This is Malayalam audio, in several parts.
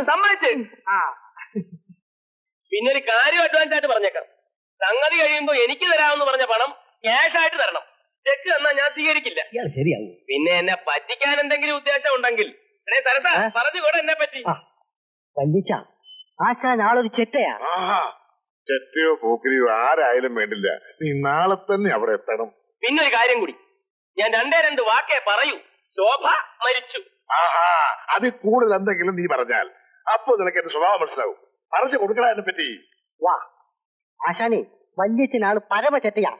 സമ്മതിച്ച്. പിന്നെ ഒരു കാര്യം അഡ്വാൻസ് ആയിട്ട് പറഞ്ഞേക്കാം. സംഗതി കഴിയുമ്പോ എനിക്ക് തരാമെന്ന് പറഞ്ഞ പണം ക്യാഷ് ആയിട്ട് തരണം. ചെക്ക് തന്നാ ഞാൻ സ്വീകരിക്കില്ല. ശരിയാവും. പിന്നെ എന്നെ പറ്റിക്കാൻ എന്തെങ്കിലും ഉദ്ദേശം ഉണ്ടെങ്കിൽ പറഞ്ഞുകൂടെ എന്നെ പറ്റി. വല്യച്ഛ, ആശാൻ ആളൊരു ചെറ്റയാ. ചെറ്റയോ പോക്കിരിയോ ആരായാലും വേണ്ടില്ല, നീ നാളെ തന്നെ അവിടെ എത്തണം. പിന്നെ ഒരു കാര്യം കൂടി, ഞാൻ 2 വാക്കേ പറയൂ. ശോഭ മരിച്ചു. അതിൽ കൂടുതൽ എന്തെങ്കിലും നീ പറഞ്ഞാൽ അപ്പൊ നിനക്ക് എന്റെ സ്വഭാവം മനസ്സിലാവും. പറഞ്ഞു കൊടുക്കണ എന്നെ പറ്റി. വാ ആശാനെ, വല്യച്ഛനാള് പരമ ചെറ്റയാ.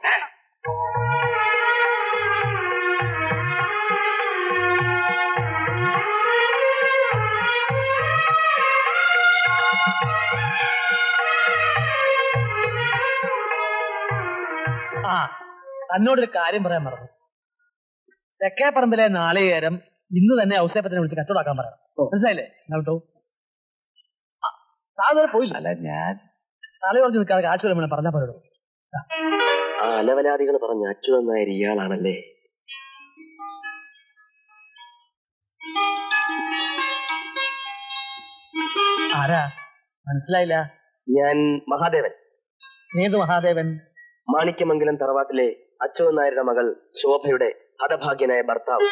തന്നോടൊരു കാര്യം പറയാൻ മറന്നു. തെക്കേപ്പറമ്പിലെ നാളികേരം ഇന്ന് തന്നെ ഔസേപ്പത്തിനെ വിളിച്ച് കച്ചവടാക്കാൻ പറയാം. മനസ്സിലായില്ലേ? കേട്ടോ, സാധനം പോയില്ല. അല്ല, ഞാൻ തല കുറച്ച് നിൽക്കാതെ കാശ് വരെ പറഞ്ഞാൽ പറയൂ. അലവലാദികൾ പറഞ്ഞ അച്യുതൻ നായർ ഇയാളാണല്ലേ? ആരാ? മനസ്സിലായില്ല. ഞാൻ മഹാദേവൻ. ഏത് മഹാദേവൻ? മാണിക്യമംഗലം തറവാട്ടിലെ അച്യുതൻ നായരുടെ മകൾ ശോഭയുടെ ഹതഭാഗ്യനായ ഭർത്താവ്.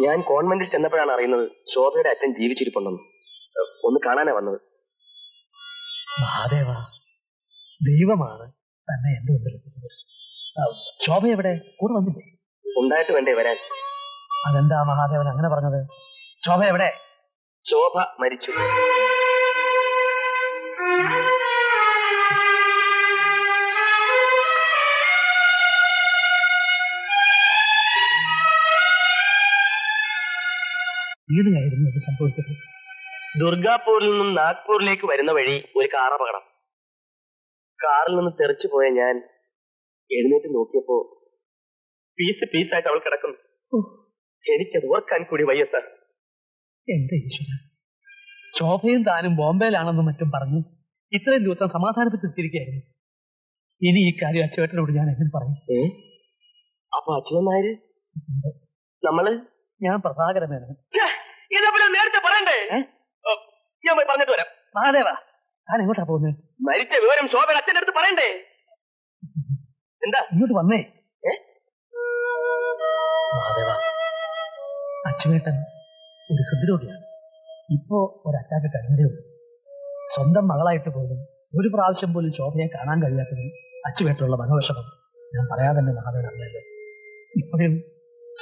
ഞാൻ കോൺവെന്റിൽ ചെന്നപ്പോഴാണ് അറിയുന്നത് ശോഭയുടെ അച്ഛൻ ജീവിച്ചിരിപ്പുണ്ടെന്ന്. ഒന്ന് കാണാനാ വന്നത്. മഹാദേവ, ദൈവമാണ് തന്നെ എന്റെ മുമ്പിൽ. ശോഭ എവിടെ? കൂടെ വന്നില്ലേ? ഉണ്ടായിട്ട് വേണ്ടേ വരാൻ? അതെന്താ മഹാദേവൻ അങ്ങനെ പറഞ്ഞത്? ശോഭ എവിടെ? ശോഭ മരിച്ചു. ഏതിനായിരുന്നു ഇത് സംഭവിച്ചത്? ദുർഗാപൂരിൽ നിന്നും നാഗ്പൂരിലേക്ക് വരുന്ന വഴി ഒരു കാർ അപകടം. കാറിൽ നിന്ന് തെറിച്ചു പോയ ഞാൻ എഴുന്നേറ്റ് നോക്കിയപ്പോ പീസായിട്ട് അവൾ കിടക്കുന്നു. എനിക്കത് ഓർക്കാൻ കൂടി വയ്യ സാർ. എന്റെ ഈശ്വര, ശോഭയും താനും ബോംബെയിലാണെന്നും മറ്റും പറഞ്ഞു ഇത്രയും ദിവസം സമാധാനപ്പെട്ടിരിക്കുകയായിരുന്നു. ഇനി ഈ കാര്യം അച്ചുവേട്ടനോട് ഞാൻ എങ്ങനെ പറയും? അപ്പൊ അച്യുതൻ നായര് നമ്മള് ഞാൻ പ്രഭാകരനാണ്. ഇതേപോലെ നേരത്തെ പറയണ്ടേ? ഞാൻ പോയി പറഞ്ഞിട്ട് വരാം. മഹാദേവ, ഞാൻ എങ്ങോട്ടാ പോകുന്നത്? മരിച്ച വിവരം ശോഭയുടെ അച്ഛൻ്റെ അടുത്ത് പറയണ്ടേ? എന്താ ഇങ്ങോട്ട് വന്നേ. മഹാദേവ, അച്ചുവേട്ടൻ ഒരു ഹൃദ്രോഗിയാണ്. ഇപ്പോ ഒരു അറ്റാക്ക് കഴിഞ്ഞതേ ഉള്ളൂ. സ്വന്തം മകളായിട്ട് പോലും ഒരു പ്രാവശ്യം പോലും ശോഭയെ കാണാൻ കഴിയാത്തതിൽ അച്ചുവേട്ടുള്ള മനോവിഷമം ഞാൻ പറയാതെ തന്നെ മഹാദേവൻ അറിയാലോ. ഇപ്പോഴും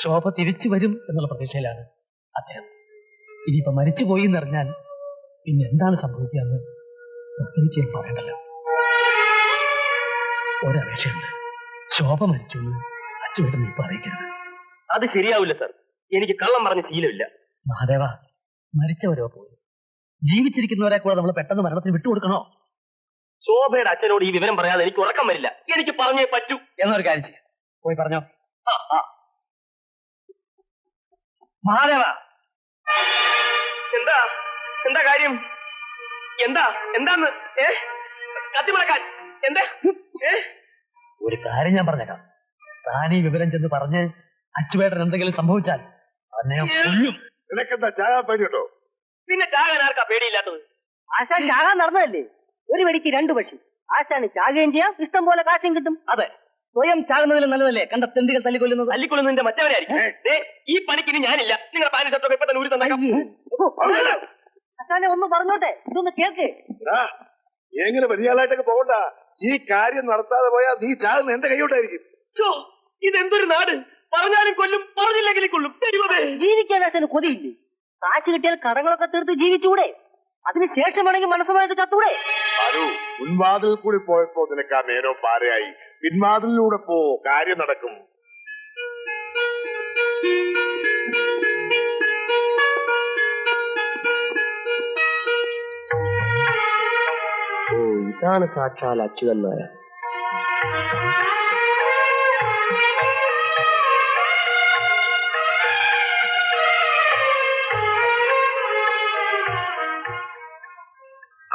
ശോഭ തിരിച്ചു വരും എന്നുള്ള പ്രതീക്ഷയിലാണ് അദ്ദേഹം. ഇനിയിപ്പോ മരിച്ചുപോയി എന്നറിഞ്ഞാൽ പിന്നെ എന്താണ് സംഭവിക്കുകയെന്ന് പ്രത്യേകിച്ച് പറയണ്ടല്ലോ. ഒരപേക്ഷയുണ്ട്, ശോഭ മരിച്ചു അച്ചുവേട്ടൻ ഇപ്പൊ അറിയിക്കരുത്. അത് ശരിയാവില്ല സാർ, എനിക്ക് കള്ളം പറഞ്ഞ ശീലമില്ല. മഹാദേവ, മരിച്ചവരോ പോയി, ജീവിച്ചിരിക്കുന്നവരെ കൂടെ നമ്മൾ പെട്ടെന്ന് മരണത്തിന് വിട്ടുകൊടുക്കണോ? ശോഭയുടെ അച്ഛനോട് ഈ വിവരം പറയാതെ എനിക്ക് ഉറക്കം വരില്ല. എനിക്ക് പറഞ്ഞേ പറ്റൂ. എന്നൊരു കാര്യം ചെയ്യാം, പോയി പറഞ്ഞോ. മഹാദേവ, എന്താ എന്താ കാര്യം? എന്താന്ന് കത്തിമടക്കാൻ എന്താ? ഒരു കാര്യം ഞാൻ പറഞ്ഞേക്കാം. താൻ ഈ വിവരം ചെന്ന് പറഞ്ഞ് അച്ചുവേട്ടൻ എന്തെങ്കിലും സംഭവിച്ചാൽ നിനക്കെന്താ ചാകാൻ പേടിയുണ്ടോ? പിന്നെ ചാകാൻ ആർക്കാ പേടിയില്ലാത്തത്? ആശാൻ ചാകാൻ നടന്നതല്ലേ? ഒരു വെടിക്ക് 2 പക്ഷി. ആശാന് ചാകുകയും ചെയ്യാം, ഇഷ്ടം പോലെ കാശും കിട്ടും. അതെ, സ്വയം ചാകുന്നതിൽ നല്ലതല്ലേ കണ്ട തെണ്ടികൾ തല്ലിക്കൊല്ലുന്നത്? തല്ലിക്കൊല്ലുന്നതിന്റെ മറ്റവരായിരിക്കും. ഈ പണിക്കിന് ഞാനില്ല. നിങ്ങളുടെ പാനി ഷർട്ടൊക്കെ ഇപ്പൊ തന്നെ ഊരി തന്നേക്കാം. ആശാനെ ഒന്ന് പറഞ്ഞോട്ടെ, ഇതൊന്ന് കേൾക്ക്. എങ്ങനെ വലിയാളായിട്ടൊക്കെ പോകണ്ട. ഈ കാര്യം നടത്താതെ പോയാൽ നീ ചാകുന്ന എന്റെ കൈയോട്ടായിരിക്കും. ഇതെന്തൊരു നാട്! പറഞ്ഞാലും കൊല്ലും, പറഞ്ഞില്ലെങ്കിലും കൊല്ലും. ജീവിക്കാൻ ആശാന് കൊതിയില്ലേ? കാശ് കിട്ടിയാൽ കടങ്ങളൊക്കെ തീർത്ത് ജീവിച്ചൂടെ? അതിനുശേഷം വേണമെങ്കിൽ മനസ്സുമായിട്ട് ചത്തൂടെ? മുൻവാതിൽ കൂടി പോയപ്പോ നിനക്ക് ആ നേരം പാരയായി. പിൻവാതിലൂടെ പോ, കാര്യം നടക്കും. ഇതാണ് സാക്ഷാൽ അച്യുതൻ നായർ.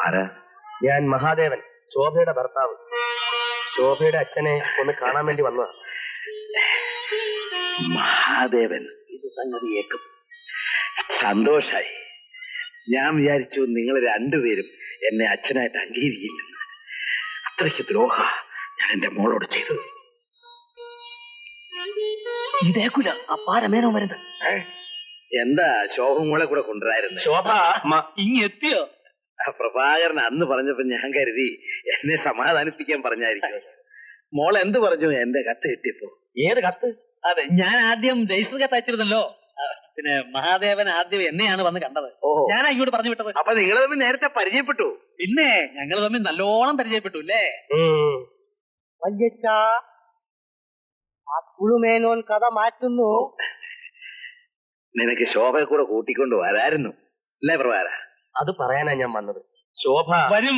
ആരാ? ഞാൻ മഹാദേവൻ, ശോഭയുടെ ഭർത്താവ്. ശോഭയുടെ അച്ഛനെ ഒന്ന് കാണാൻ വേണ്ടി വന്നതാ. മഹാദേവൻ? സംഗതി ഏക്കും. സന്തോഷായി. ഞാൻ വിചാരിച്ചു നിങ്ങൾ രണ്ടുപേരും എന്നെ അച്ഛനായിട്ട് അംഗീകരിക്കില്ലെന്ന്. അത്രയ്ക്ക് ദ്രോഹ ഞാൻ എന്റെ മോളോട് ചെയ്തു. ഇതേക്കൂല അപ്പാര മേനോ വരുന്നത്. എന്താ ശോഭ മോളെ കൂടെ കൊണ്ടുവരായിരുന്നു? ശോഭ ഇങ്ങെത്തിയോ? പ്രഭാകരൻ അന്ന് പറഞ്ഞപ്പോ ഞാൻ കരുതി എന്നെ സമാധാനിപ്പിക്കാൻ പറഞ്ഞായിരിക്കും. മോൾ എന്ത് പറഞ്ഞു എന്റെ കത്ത് കിട്ടിയപ്പോ? ഏത് കത്ത്? അതെ, ഞാൻ ആദ്യം രജിസ്റ്റർ കത്ത് അയച്ചിരുന്നല്ലോ. പിന്നെ മഹാദേവൻ ആദ്യം എന്നെയാണ് വന്ന് കണ്ടത്. ഞാനാ ഇങ്ങോട്ട് പറഞ്ഞു വിട്ടത്. അപ്പൊ നിങ്ങൾ തമ്മിൽ നേരത്തെ പരിചയപ്പെട്ടു? പിന്നെ ഞങ്ങൾ തമ്മിൽ നല്ലോണം പരിചയപ്പെട്ടു അല്ലേ? മേനോൻ കഥ മാറ്റുന്നു. നിനക്ക് ശോഭയെ കൂടെ കൂട്ടിക്കൊണ്ട് വരായിരുന്നു അല്ലേ പ്രഭാര? അത് പറയാനാ ഞാൻ വന്നത്. ശോഭ വരും.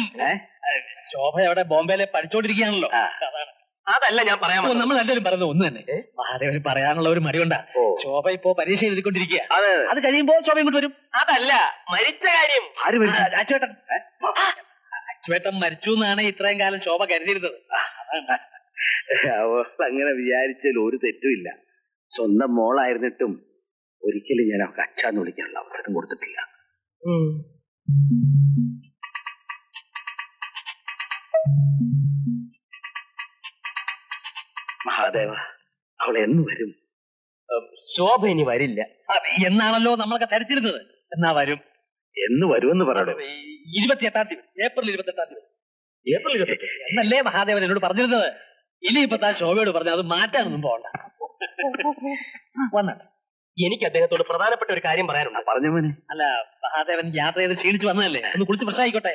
ശോഭ അവിടെ ബോംബെയിലെ പഠിച്ചോണ്ടിരിക്കുകയാണല്ലോ. അതാണ്. അതല്ല ഞാൻ പറയാൻ വന്നത്. നമ്മൾ രണ്ടുപേരും പറയുന്നത് ഒന്ന് തന്നെ. മഹാദേവന് പറയാനുള്ള ഒരു മടിയുണ്ടാ. ശോഭ ഇപ്പോ പരീക്ഷ എഴുതിക്കൊണ്ടിരിക്കുക. അത് കഴിയുമ്പോ ശോഭ ഇങ്ങോട്ട് വരും. അതല്ല, മരിച്ച കാര്യം. അച്ചുവേട്ടൻ അച്ചുവേട്ടൻ മരിച്ചു എന്നാണ് ഇത്രയും കാലം ശോഭ കരുതിയിരുന്നത്. അങ്ങനെ വിചാരിച്ചതിൽ ഒരു തെറ്റുമില്ല. സ്വന്തം മോളായിരുന്നിട്ടും ഒരിക്കലും ഞാൻ അവർക്ക് അച്ഛാന്ന് വിളിക്കാനുള്ള അവസരം കൊടുത്തിട്ടില്ല. മഹാദേവ, അവൾ എന്ന് വരും? ശോഭ ഇനി വരില്ല എന്നാണല്ലോ നമ്മളൊക്കെ ധരിച്ചിരുന്നത്. എന്നാ വരും. എന്ന് വരുമെന്ന് പറയണോ? 28-ാം തീയതി, ഏപ്രിൽ 28-ാം തീയതി. ഏപ്രിൽ 28 എന്നല്ലേ മഹാദേവൻ എന്നോട് പറഞ്ഞിരുന്നത്? ഇനിയിപ്പോ താൻ ശോഭയോട് പറഞ്ഞു അത് മാറ്റാനൊന്നും പോകണ്ട. വന്നാട്ടെ. എനിക്ക് അദ്ദേഹത്തോട് പ്രധാനപ്പെട്ട ഒരു കാര്യം പറയാനുണ്ട്. പറഞ്ഞ മോനെ. അല്ല, മഹാദേവൻ യാത്ര ചെയ്ത് ക്ഷീണിച്ചു വന്നതല്ലേ, ഒന്ന് കുളിച്ച് ഫ്രഷ് ആയിക്കോട്ടെ.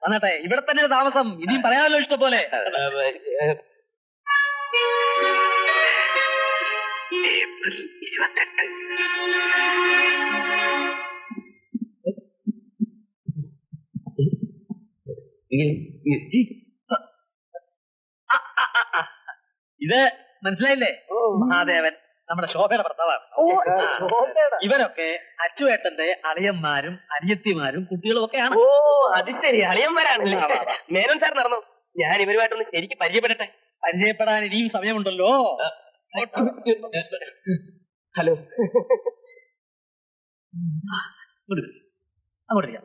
വന്നാട്ടെ. ഇവിടെ തന്നെ താമസം. ഇനിയും പറയാമല്ലോ ഇഷ്ടം പോലെ. ഏപ്രിൽ 28. ഇത് മനസ്സിലായില്ലേ? മഹാദേവൻ നമ്മുടെ ശോഭയുടെ ഭർത്താവാണ്. ഇവരൊക്കെ അച്ചുവേട്ടന്റെ അളിയന്മാരും അനിയത്തിമാരും കുട്ടികളും ഒക്കെയാണ്. ഓ, അത് ശരി, അളിയന്മാരാണല്ലേ. മേനോൻ സാർ നടന്നു. ഞാൻ ഇവരുമായിട്ടൊന്ന് ശരിക്കും പരിചയപ്പെടട്ടെ. പരിചയപ്പെടാൻ ഇനിയും സമയമുണ്ടല്ലോ. ഹലോ. അങ്ങോട്ട്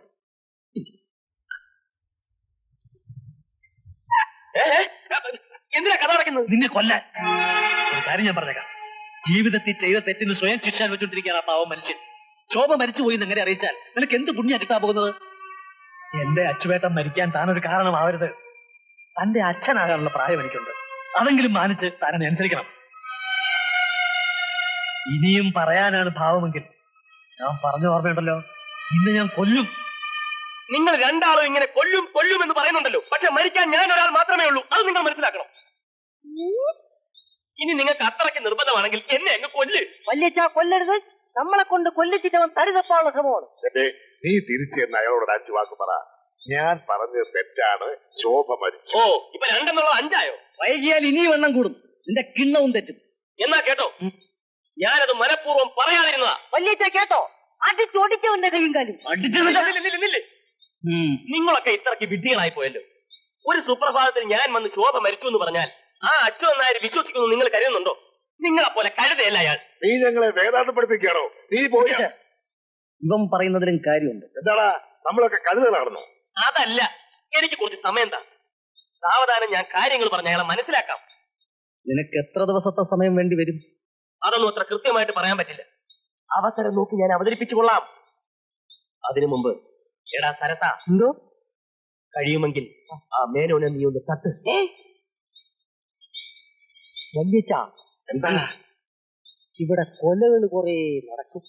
എന്തിനാ കഥ നടക്കുന്നത്? നിന്നെ കൊല്ലാൻ. ഒരു കാര്യം ഞാൻ പറഞ്ഞേക്കാം. ജീവിതത്തിൽ ചെയ്ത തെറ്റിന് സ്വയം ശിക്ഷ വെച്ചോണ്ടിരിക്കുകയാണ് ആ പാവം മനുഷ്യൻ. ശോഭ മരിച്ചുപോയി എന്ന് എങ്ങനെ അറിയിച്ചാൽ നിനക്ക് എന്ത് പുണ്യ കിട്ടാൻ പോകുന്നത്? എന്റെ അച്ചുവേട്ടൻ മരിക്കാൻ താനൊരു കാരണമാവരുത്. തന്റെ അച്ഛനാകാനുള്ള പ്രായം എനിക്കുണ്ട്. അതെങ്കിലും മാനിച്ച് താനെ അനുസരിക്കണം. ഇനിയും പറയാനാണ് ഭാവമെങ്കിൽ ഞാൻ പറഞ്ഞു ഓർമ്മയുണ്ടല്ലോ, ഇന്ന് ഞാൻ കൊല്ലും. നിങ്ങൾ രണ്ടാളും ഇങ്ങനെ കൊല്ലും കൊല്ലും എന്ന് പറയുന്നുണ്ടല്ലോ, പക്ഷെ മരിക്കാൻ ഞാൻ ഒരാൾ മാത്രമേ ഉള്ളൂ. അത് നിങ്ങൾ മനസ്സിലാക്കണം. ഇനി നിങ്ങൾക്ക് അത്രയ്ക്ക് നിർബന്ധമാണെങ്കിൽ എന്നെ അങ്ങ് കൊല്ല്. വല്യച്ഛാ, കൊല്ലരുത്. നമ്മളെ കൊണ്ട് കൊല്ലിച്ചിട്ടവൻ തരിതപ്പാനുള്ള ശ്രമമാണ്. നീ തിരിച്ചെന്ന് അയാളോട് 5 വാക്ക് പറ. ഞാൻ പറഞ്ഞത് തെറ്റാണ്. ശോഭ മരിച്ചു. ഓ, ഇപ്പൊ 2 5 വൈകിയാൽ ഇനിയും എണ്ണം കൂടും. നിന്റെ കിണ്ണവും തെറ്റും. എന്നാ കേട്ടോ, ഞാനത് മനഃപൂർവ്വം പറയാതിരുന്നതാ. വല്യച്ഛ കേട്ടോ, അടിച്ചോടിച്ചവന്റെ കൈയും കാലും നിങ്ങളൊക്കെ ഇത്രയ്ക്ക് വിഡ്ഢികളായി പോയല്ലോ. ഒരു സുപ്രഭാതത്തിൽ ഞാൻ വന്ന് ശോഭ മരിച്ചു എന്ന് പറഞ്ഞാൽ ആ അച്ഛൻ എന്നായി വിശ്വസിക്കുന്നു നിങ്ങൾ കരുതുന്നുണ്ടോ? നിങ്ങളെപ്പോലെ കരുതയല്ല അയാൾ. നീ ഞങ്ങളെ വേദാന്തപ്പെടുത്തിക്കാണോ? നീ പോയി. ഇവൻ പറയുന്നതിലും കാര്യമുണ്ട്. എന്താടാ, നമ്മളൊക്കെ കഴുതലാണെന്നോ? അതല്ല, എനിക്ക് കുറച്ച് സമയം താ. സാവധാനം ഞാൻ കാര്യങ്ങൾ പറഞ്ഞ അയാളെ മനസ്സിലാക്കാം. നിനക്ക് എത്ര ദിവസത്തെ സമയം വേണ്ടി വരും? അതൊന്നും അത്ര കൃത്യമായിട്ട് പറയാൻ പറ്റില്ല. അവസരം നോക്കി ഞാൻ അവതരിപ്പിച്ചു കൊള്ളാം. അതിനു മുമ്പ് എടാ സരസ, എന്തോ കഴിയുമെങ്കിൽ ആ മേനോനെ നീ ഒന്ന് തട്ട്. വല്യച്ഛ, എന്താ ഇവിടെ കൊലകൾ കുറെ നടക്കും.